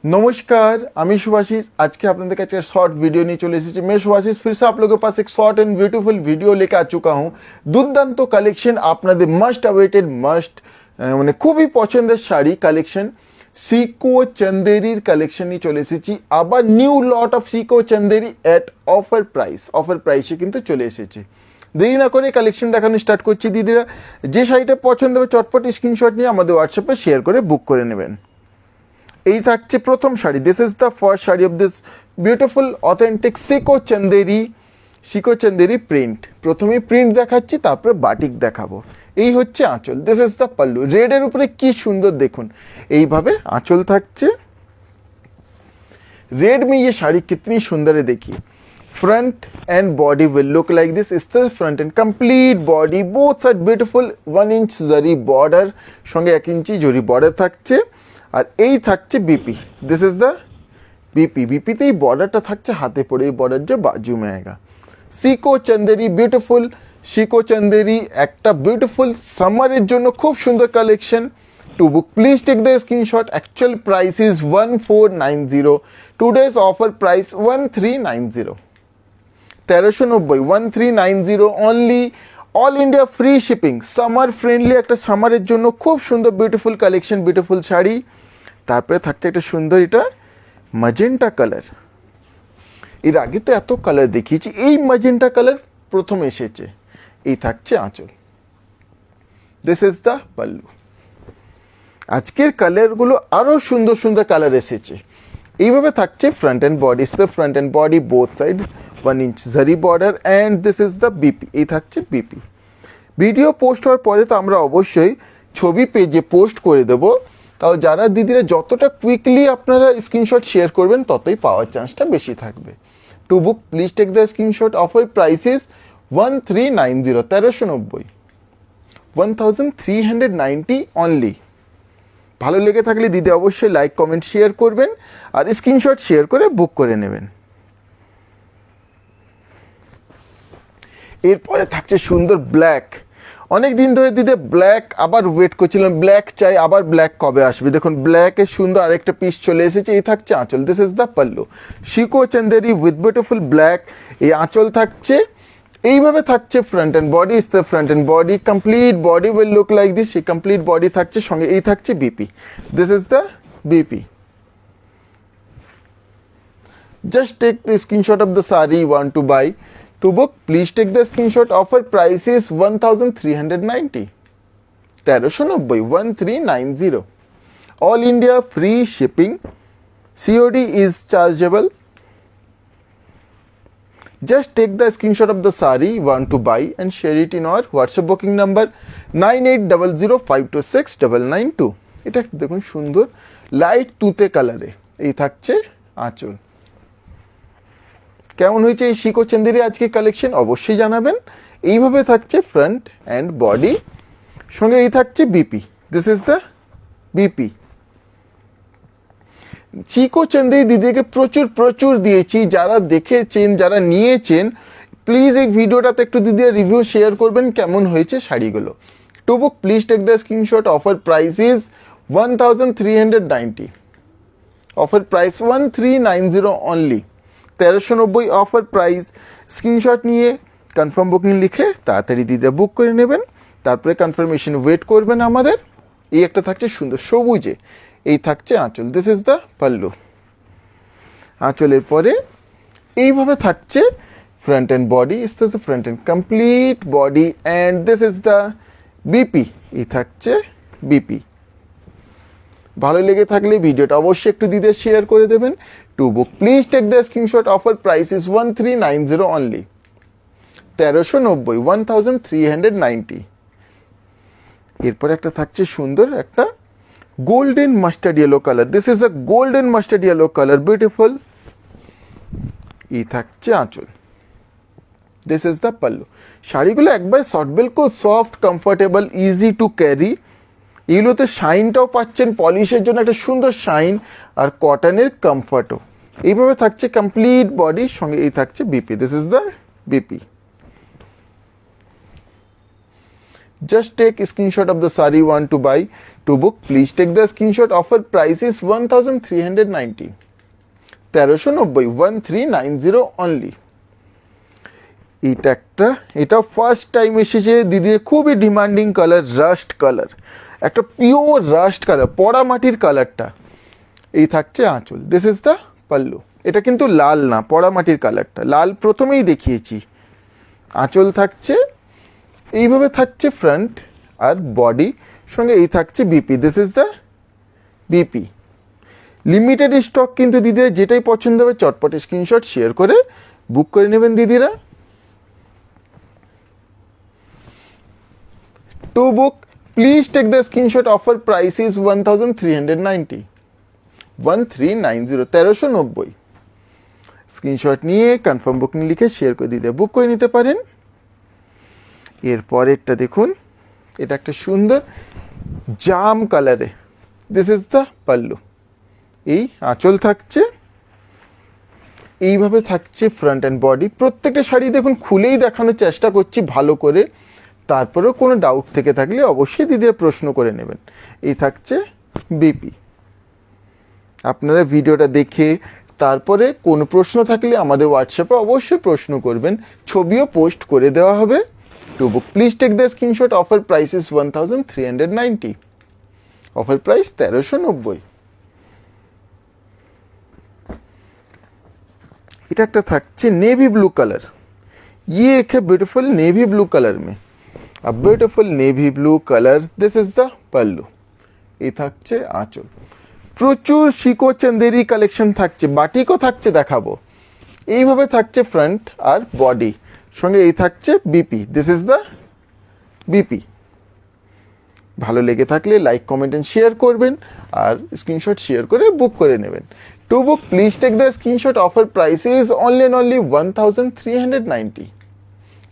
नमस्कार, আমি सुभाषिस। आज के আপনাদের কাছে शॉर्ट वीडियो নিয়ে চলে এসেছি। मैं सुभाषिस फिर से आप लोगों के पास एक शॉर्ट एंड ब्यूटीफुल वीडियो लेकर आ चुका हूँ। দুর্দান্ত কালেকশন, আপনাদের মাস্ট অ্যাওয়েটেড মানে খুবই পছন্দের শাড়ি কালেকশন, সিকো চন্দেরির কালেকশন নিয়ে চলে এসেছি। আবার new lot of sico Chanderi at offer প্রাইসে কিন্তু চলে এসেছে। দেরি না করে কালেকশন দেখানো স্টার্ট করছি। দিদিরা যে শাড়িটা পছন্দ হবে চটপট স্ক্রিনশট নিয়ে আমাদের হোয়াটসঅ্যাপে শেয়ার করে বুক করে নেবেন। এই থাকছে প্রথম sari. This is the first sari of this beautiful authentic sico Chanderi print. প্রথমে প্রিন্ট দেখাচ্ছি, তারপরে বাটিক দেখাবো। এই হচ্ছে আঁচল। This is the pallu. রেডের উপরে কি সুন্দর দেখুন, এইভাবে আঁচল থাকছে। रेड में ये साड़ी कितनी सुंदर है देखिए। Front and body will look like this. इस तरह front and complete body both side beautiful 1 inch zari border संगे 1 इंची जरी बॉर्डर থাকছে। আর এই থাকছে BP. This is the BP. বিপিতে এই বর্ডারটা থাকছে হাতে পড়ে, এই বর্ডার যে বাজু में आएगा। সিকো চন্দেরি বিউটিফুল সিকো চন্দেরি একটা বিউটিফুল সামারের জন্য খুব সুন্দর collection. To book, please take the screenshot. Actual price is 1490. Today's offer price 1390. 1390 1390 only. All India free shipping. Summer friendly একটা সামারের জন্য খুব সুন্দর বিউটিফুল কালেকশন, বিউটিফুল শাড়ি। তারপরে থাকছে একটা সুন্দর এটা ম্যাজেন্টা কালার। এর আগে তো এত কালার দেখিয়েছি, এই ম্যাজেন্টা কালার প্রথম এসেছে। এই থাকছে আঁচল। This is the pallu. আজকের কালারগুলো আরো সুন্দর সুন্দর কালার এসেছে। এইভাবে থাকছে front end body. Front and body both side 1 inch zari border and this is the BP. এই থাকছে বিপি। ভিডিও পোস্ট হওয়ার পরে তো আমরা অবশ্যই ছবি পেজে পোস্ট করে দেব। তাও যারা দিদিরা যতটা কুইকলি আপনারা স্ক্রিনশট শেয়ার করবেন ততই পাওয়ার চান্সটা বেশি থাকবে। To book please take the screenshot. Offer price is 1390 1390 1390 only. ভালো লেগে থাকলে দিদি অবশ্যই লাইক কমেন্ট শেয়ার করবেন আর স্ক্রিনশট শেয়ার করে বুক করে নেবেন। এরপরে থাকছে সুন্দর ব্ল্যাক। অনেক দিন ধরে দিদি ব্ল্যাক আবার ওয়েট করছিলাম, ব্ল্যাক চাই, আবার ব্ল্যাক কবে আসবে। দেখুন ব্ল্যাকের সুন্দর আরেকটা পিস চলে এসেছে। এই থাকছে আঁচল। This is the pallu. সিকো Chanderi with beautiful black. এই আঁচল থাকছে। এইভাবে থাকছে ফ্রন্ট এন্ড বডি। Is the front and body. Complete body will look like this. এই কমপ্লিট বডি থাকছে, সঙ্গে এই থাকছে BP. This is the BP. Just take the screenshot of the sari you want to buy. To book, please take the screenshot. Offer price is 1390 1390 1390. All India free shipping. COD is chargeable. Just take the screenshot of the sari you want to buy and share it in our WhatsApp booking number 9800526992. এটা দেখুন সুন্দর light তুতে কালারে। এই থাকছে আঁচল। কেমন হয়েছে এই সিকো চন্দেরি আজকে কালেকশন অবশ্যই জানাবেন। এইভাবে থাকছে ফ্রন্ট এন্ড বডি, সঙ্গে এই থাকছে BP. This is the BP. Sico Chanderi দিদিকে প্রচুর প্রচুর দিয়েছি। যারা দেখেছেন, যারা নিয়েছেন, প্লিজ এই ভিডিওটাতে একটু দিদির রিভিউ শেয়ার করবেন কেমন হয়েছে শাড়িগুলো। To book please take the screenshot. Offer price is 1390। Offer price 1390 only. 1390 offer price. Screenshot নিয়ে কনফার্ম বুকিং লিখে তাড়াতাড়ি দিদা বুক করে নেবেন। তারপরে কনফার্মেশন ওয়েট করবেন আমাদের। এই একটা থাকছে সুন্দর সবুজে। এই থাকছে আঁচল। This is the pallu. আঁচলের পরে এইভাবে থাকছে front end body. Is the front and complete body and this is the BP. এই থাকছে বিপি। ভালো লেগে থাকলে ভিডিওটা অবশ্যই একটু দিতে শেয়ার করে দেবেন। To book please take the screenshot. Offer price is 1390 only. 1390 1390। এরপর একটা থাকছে সুন্দর একটা golden mustard yellow colour. This is a golden mustard yellow colour, beautiful. এই থাকছে আঁচল। This is the pallu. শাড়িগুলো একবার বিলকুল soft, comfortable, easy to carry. এগুলোতে শাইনটাও পাচ্ছেন, পলিশের জন্য একটা সুন্দর শাইন আর কটনের কমফর্টও। এইভাবে থাকছে কমপ্লিট বডির সঙ্গে এই থাকছে BP. This is the BP. Just take a screenshot of the sari you want to buy to book. Please take the screenshot. Offer price is 1390. 1390 only. এটা ফার্স্ট টাইম এসেছে দিদির, খুবই ডিমান্ডিং কালার, রাস্ট কালার, একটা pure rushed colour, পড়া মাটির কালারটা। এই থাকছে আঁচল, দিস ইজ দ্য পাল্লু। এটা কিন্তু লাল না, পড়া মাটির কালারটা, লাল প্রথমেই দেখিয়েছি। আঁচল থাকছে এইভাবে, থাকছে ফ্রন্ট আর বডি, সঙ্গে এই থাকছে BP, this is the BP. Limited stock কিন্তু দিদিরা, যেটাই পছন্দ হবে চটপট স্ক্রিনশট শেয়ার করে বুক করে নেবেন দিদিরা। To book, please take the screenshot. Offer price is 1390. 1390, 1390। Screenshot নিয়ে কনফার্ম বুকিং লিখে শেয়ার করে দিতে বুক করে নিতে পারেন। এরপরেরটা দেখুন, এটা একটা সুন্দর জাম কালারে, দিস ইজ দ্য পাল্লু। এই আঁচল থাকছে, এইভাবে থাকছে ফ্রন্ট অ্যান্ড বডি। প্রত্যেকটা শাড়ি দেখুন খুলেই দেখানোর চেষ্টা করছি ভালো করে, তারপরেও কোনো ডাউট থেকে থাকলে অবশ্যই দিদিরা প্রশ্ন করে নেবেন। এই থাকছে বিপি। আপনারা ভিডিওটা দেখে তারপরে কোনো প্রশ্ন থাকলে আমাদের হোয়াটসঅ্যাপে অবশ্যই প্রশ্ন করবেন, ছবিও পোস্ট করে দেওয়া হবে। To book please take the screenshot. Offer price is 1390। Offer price 1390। এটা একটা থাকছে নেভি ব্লু কালার। ये एक है ब्यूटीफुल नेवी ब्लू कलर में, a beautiful navy blue color, this is the pallu। এই থাকছে আঁচল। প্রচুর শিকো চন্দেরি কালেকশন থাকছে, বাটিকও থাকছে, দেখাবো। এইভাবে থাকছে ফ্রন্ট আর বডি, সঙ্গে এই থাকছে BP, this is the BP. ভালো লেগে থাকলে লাইক কমেন্ট এন্ড শেয়ার করবেন আর স্ক্রিনশট শেয়ার করে বুক করে নেবেন। To book please take the screenshot. Offer price is only and only 1390।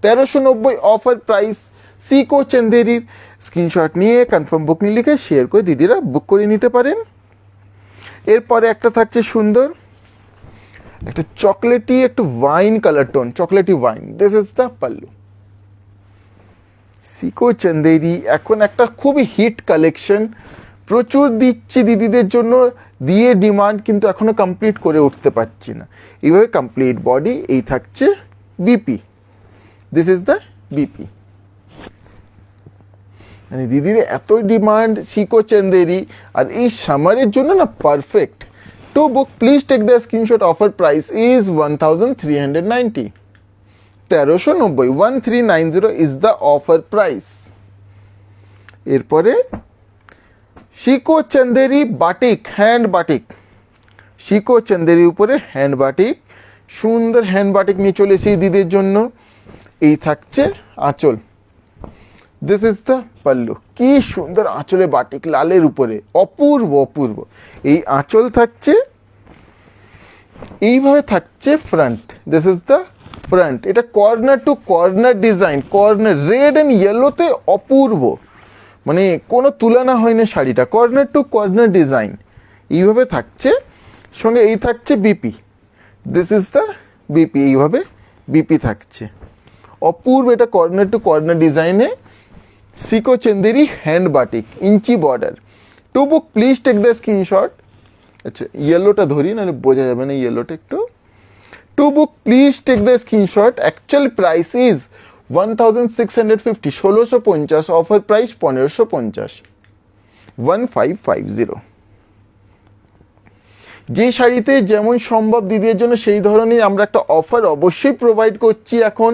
1390 offer price সিকো চন্দেরির। স্ক্রিনশট নিয়ে কনফার্ম বুকিং লিখে শেয়ার করে দিদিরা বুক করে নিতে পারেন। এরপরে একটা থাকছে সুন্দর একটা চকলেটি, একটু wine colour tone, chocolatey wine, this is the pallu. সিকো Chanderi এখন একটা খুবই হিট কালেকশন, প্রচুর দিচ্ছি দিদিদের জন্য, দিয়ে ডিমান্ড কিন্তু এখনো কমপ্লিট করে উঠতে পারছি না। এইভাবে কমপ্লিট বডি, এই থাকছে BP, this is the BP. মানে দিদির এত ডিমান্ড সিকো চন্দেরি, আর এই সামারের জন্য না perfect. To book please take the screenshot. Offer price is 1390। 1390, 1390 is the offer price. এরপরে শিকো চন্দেরি বাটিক, হ্যান্ড বাটিক, শিকো চন্দেরির উপরে হ্যান্ড বাটিক, সুন্দর হ্যান্ড বাটিক নিয়ে চলে এসেছি দিদির জন্য। এই থাকছে আঁচল, দিস ইজ দ্য পাল্লু। কি সুন্দর আঁচলে বাটিক, লালের উপরে, অপূর্ব অপূর্ব। এই আঁচল থাকছে, এইভাবে থাকছে front, this is the front. এটা corner to corner design, corner red and ইয়েলোতে অপূর্ব, মানে কোনো তুলনা হয়নি শাড়িটা, কর্নার টু কর্নার ডিজাইন এইভাবে থাকছে। সঙ্গে এই থাকছে BP, this is the BP. এইভাবে বিপি থাকছে অপূর্ব। এটা কর্নার টু কর্নার ডিজাইনে সিকো Chanderi hand batik, inch border. To book please take the screenshot. আচ্ছা ইয়েলোটা ধরি, নাহলে বোঝা যাবে না ইয়েলোটা একটু। To book please take the screenshot. Actual price is 1650, 1650। Offer price 1550, 1550। যে শাড়িতে যেমন সম্ভব দিদির জন্য সেই ধরনের আমরা একটা অফার অবশ্যই প্রোভাইড করছি এখন।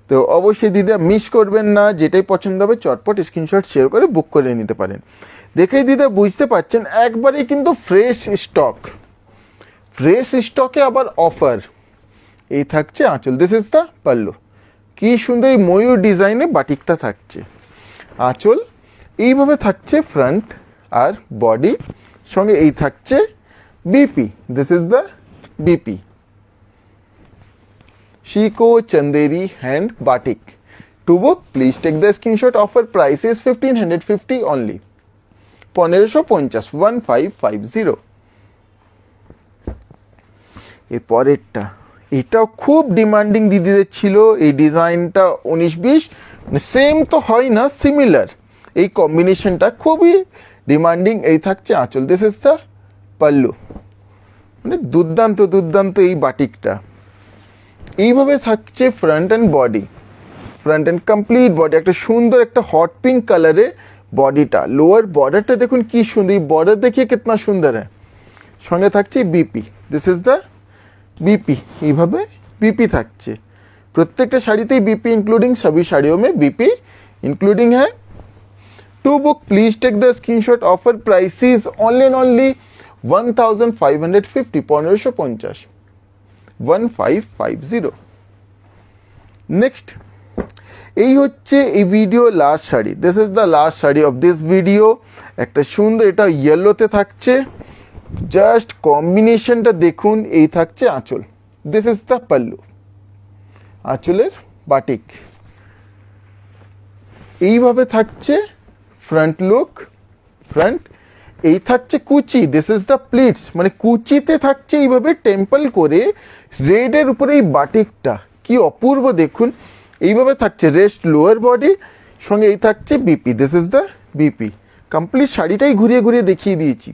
তো অবশ্যই দিদা মিস করবেন না, যেটাই পছন্দ হবে চটপট স্ক্রিনশট শেয়ার করে বুক করে নিতে পারেন। দেখেই দিদা বুঝতে পারছেন একবারেই কিন্তু ফ্রেশ স্টক, ফ্রেশ স্টকে আবার অফার। এই থাকছে আঁচল, দিস ইজ দ্য পাল্লু। কি সুন্দর এই ময়ূর ডিজাইনে বাটিকটা থাকছে। আঁচল এইভাবে থাকছে ফ্রন্ট আর বডি, সঙ্গে এই থাকছে BP, this is the BP. শিকো Chanderi hand batik. To book please take the screenshot. Offer price is 1550 only, 1550, 1550। এর পরেরটা, এটাও খুব ডিমান্ডিং দিদিদের ছিল। এই ডিজাইনটা 19-20 সেম তো হয় না, সিমিলার। এই কম্বিনেশনটা খুবই ডিমান্ডিং। এই থাকছে আঁচল, দিস ইজ দ্য পাল্লু। মানে দুর্দান্ত দুর্দান্ত এই বাটিকটা। এইভাবে থাকছে front and body, front and complete body. একটা সুন্দর একটা হট পিঙ্ক কালারে বডিটা। লোয়ার বর্ডারটা দেখুন কি সুন্দর, এই বর্ডার দেখিয়ে কিতনা সুন্দর হ্যাঁ। সঙ্গে থাকছে BP, this is the BP. এইভাবে বিপি থাকছে প্রত্যেকটা শাড়িতেই, বিপি इंक्लूडिंग सभी साड़ियों में बीपी इंक्लूडिंग है। To book please take the screenshot. Offer prices only and only 1550, 1550, 1550। Next এই হচ্ছে এই ভিডিও লাস্ট শাড়ি, this is the last sari of this video. একটা সুন্দর, এটা ইয়েলোতে থাকছে, জাস্ট কম্বিনেশনটা দেখুন। এই থাকছে আঁচল, দিস ইজ দ্য পাল্লু, আঁচলের বাটিক। এইভাবে থাকছে ফ্রন্ট লুক, ফ্রন্ট। এই থাকছে কুচি, দিস ইজ দ্য প্লিটস। মানে কুচিতে থাকছে এইভাবে টেম্পল করে রেডের উপরে এই বাটিকটা, কি অপূর্ব দেখুন। এইভাবে থাকছে রেস্ট লোয়ার বডি, সঙ্গে এই থাকছে BP, this is the BP. Complete শাড়িটাই ঘুরিয়ে ঘুরিয়ে দেখিয়ে দিয়েছি।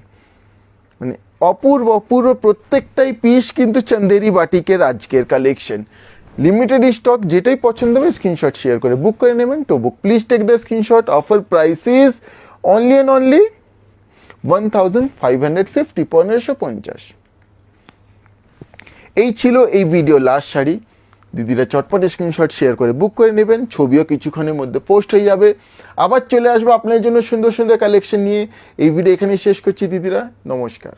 মানে অপূর্ব অপূর্ব প্রত্যেকটাই পিস কিন্তু চন্দেরি বাটিকের আজকের কালেকশন। লিমিটেড স্টক, যেটাই পছন্দ হবে স্ক্রিনশট শেয়ার করে বুক করে নেবেন। তো book please take the screenshot. Offer prices only and only 1550, 1550। এই ছিল এই ভিডিও লাস্ট শাড়ি। দিদিরা চটপট স্ক্রিনশট শেয়ার করে বুক করে নেবেন। ছবিও কিছুক্ষণের মধ্যে পোস্ট হয়ে যাবে। আবার চলে আসবো আপনার জন্য সুন্দর সুন্দর কালেকশন নিয়ে। এই ভিডিও এখানেই শেষ করছি দিদিরা, নমস্কার।